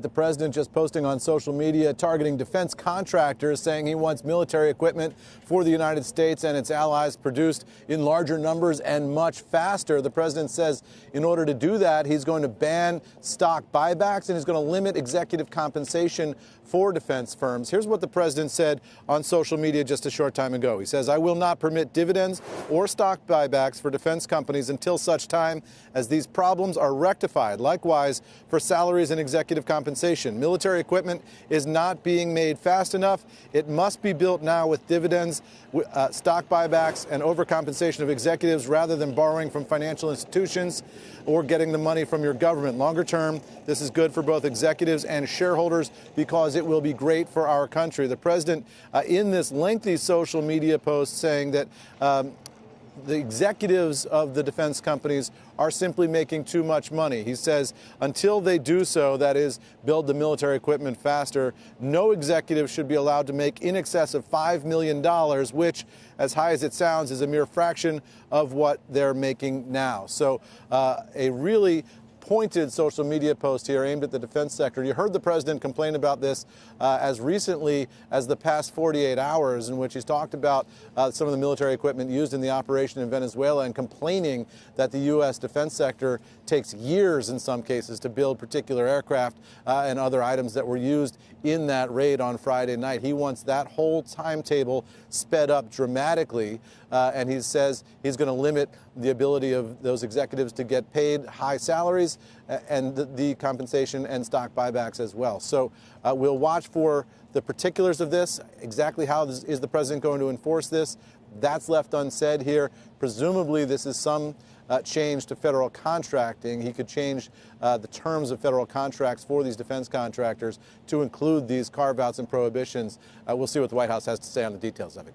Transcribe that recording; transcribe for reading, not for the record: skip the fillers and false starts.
The president just posting on social media targeting defense contractors, saying he wants military equipment for the United States and its allies produced in larger numbers and much faster. The president says in order to do that, he's going to ban stock buybacks and he's going to limit executive compensation for defense firms. Here's what the president said on social media just a short time ago. He says, "I will not permit dividends or stock buybacks for defense companies until such time as these problems are rectified. Likewise, for salaries and executive compensation. Military equipment is not being made fast enough. It must be built now with dividends, stock buybacks, and overcompensation of executives rather than borrowing from financial institutions or getting the money from your government. Longer term, this is good for both executives and shareholders because it will be great for our country." The president, in this lengthy social media post, saying that the executives of the defense companies are simply making too much money. He says until they do so, that is, build the military equipment faster, no executive should be allowed to make in excess of $5 million, which, as high as it sounds, is a mere fraction of what they're making now. So a really pointed social media post here aimed at the defense sector. You heard the president complain about this as recently as the past 48 hours, in which he's talked about some of the military equipment used in the operation in Venezuela and complaining that the U.S. defense sector takes years in some cases to build particular aircraft and other items that were used in that raid on Friday night. He wants that whole timetable sped up dramatically, and he says he's going to limit the ability of those executives to get paid high salaries and the compensation and stock buybacks as well. So we'll watch for the particulars of this. Exactly how is the president going to enforce this? That's left unsaid here. Presumably this is some change to federal contracting. He could change the terms of federal contracts for these defense contractors to include these carve-outs and prohibitions. We'll see what the White House has to say on the details of it.